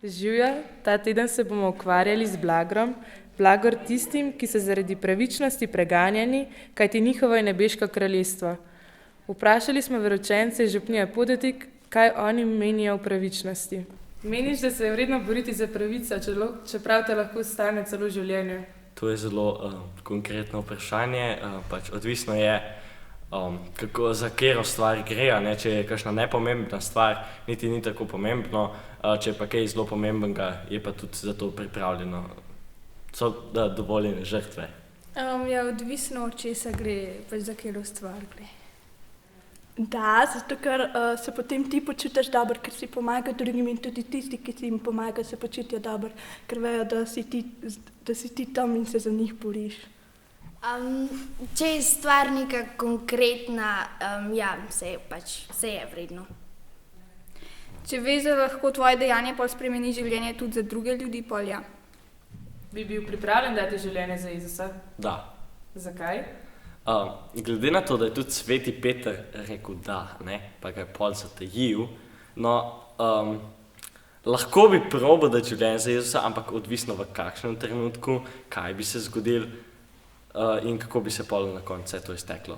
Živjo, ta teden se bomo ukvarjali z blagrom, blagor tistim, ki so zaradi pravičnosti preganjani, kajti njihovo je nebeško kraljestvo. Vprašali smo veroučence župnije Podetik, kaj oni menijo o pravičnosti. Meniš, da se je vredno boriti za pravico, čeprav te lahko stane celo življenje? To je zelo konkretno vprašanje, pač odvisno je, za katero stvar gre, ne? Če je kakšna nepomembna stvar, niti ni tako pomembno, če je pa kaj zelo pomembnega, je pa tudi za to pripravljeno, so dovoljene žrtve. Ja, odvisno od česa gre, pač za katero stvar gre. Da, zato ker se potem ti počutiš dobro, ker si pomaga drugim in tudi tisti, ki si jim pomaga, se počutijo dobro, ker vejo, da si ti tam in se za njih boriš. Če je stvar neka konkretna, ja, se je vredno. Če veš, da lahko tvoje dejanje pol spremeni življenje tudi za druge ljudi, pol ja. Bi bil pripravljen dati življenje za Jezusa? Da. Zakaj? Glede na to, da je tudi sveti Peter rekel da, ne, pa ga je pol zatajil, no, lahko bi probal dati življenje za Jezusa, ampak odvisno v kakšnem trenutku, kaj bi se zgodilo in kako bi se pol na koncu vse to izteklo.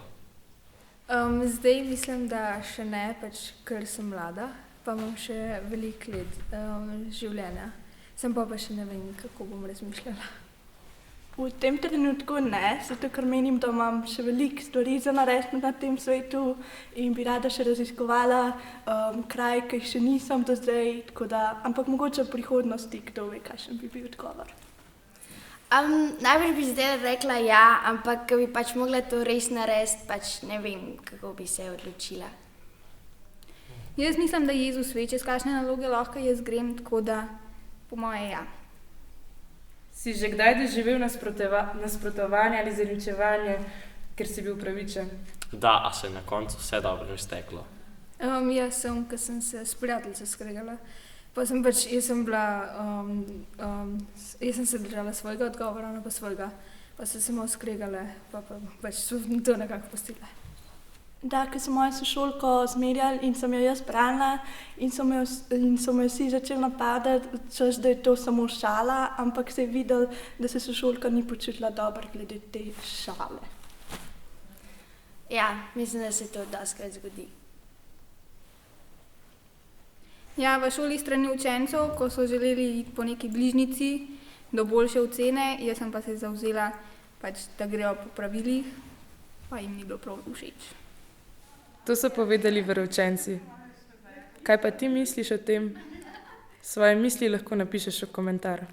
Zdaj mislim, da še ne, pač ker sem mlada, pa imam še veliko let življenja. Sem pa še ne vem, kako bom razmišljala. V tem trenutku ne, zato ker menim, da imam še veliko stvari za narediti na tem svetu in bi rada še raziskovala kraj, ki jih še nisem do zdaj, tako da, ampak mogoče v prihodnosti, kdo ve, kakšen bi bil odgovor. Najprej bi zdaj rekla ja, ampak ko bi pač mogla to res narediti, pač ne vem, kako bi se odločila. Jaz mislim, da Jezus ve, čez kakšne naloge lahko jaz grem, tako da po moje ja. Si že kdaj doživel nasprotovanje ali zaničevanje, ker si bil pravičen? Da, a se je na koncu vse dobro izteklo? Jaz sem, ko sem se s prijateljico skregala, pa sem pač, jaz sem se držala svojega odgovora, ona pa svojega, pa so se malo skregale, pa pač so to nekako pustile. Da, ker so mojo sošolko zmerjali in sem jo jaz branila in so me vsi začeli napadati, češ, da je to samo šala, ampak se je videlo, da se sošolka ni počutila dobro glede te šale. Ja, mislim, da se to dostikrat zgodi. Ja, v šoli strani učencev, ko so želeli iti po neki bližnjici do boljše ocene, jaz sem pa se zavzela, pač, da grejo po pravilih, pa jim ni bilo prav všeč. To so povedali veroučenci. Kaj pa ti misliš o tem? Svoje misli lahko napišeš v komentar.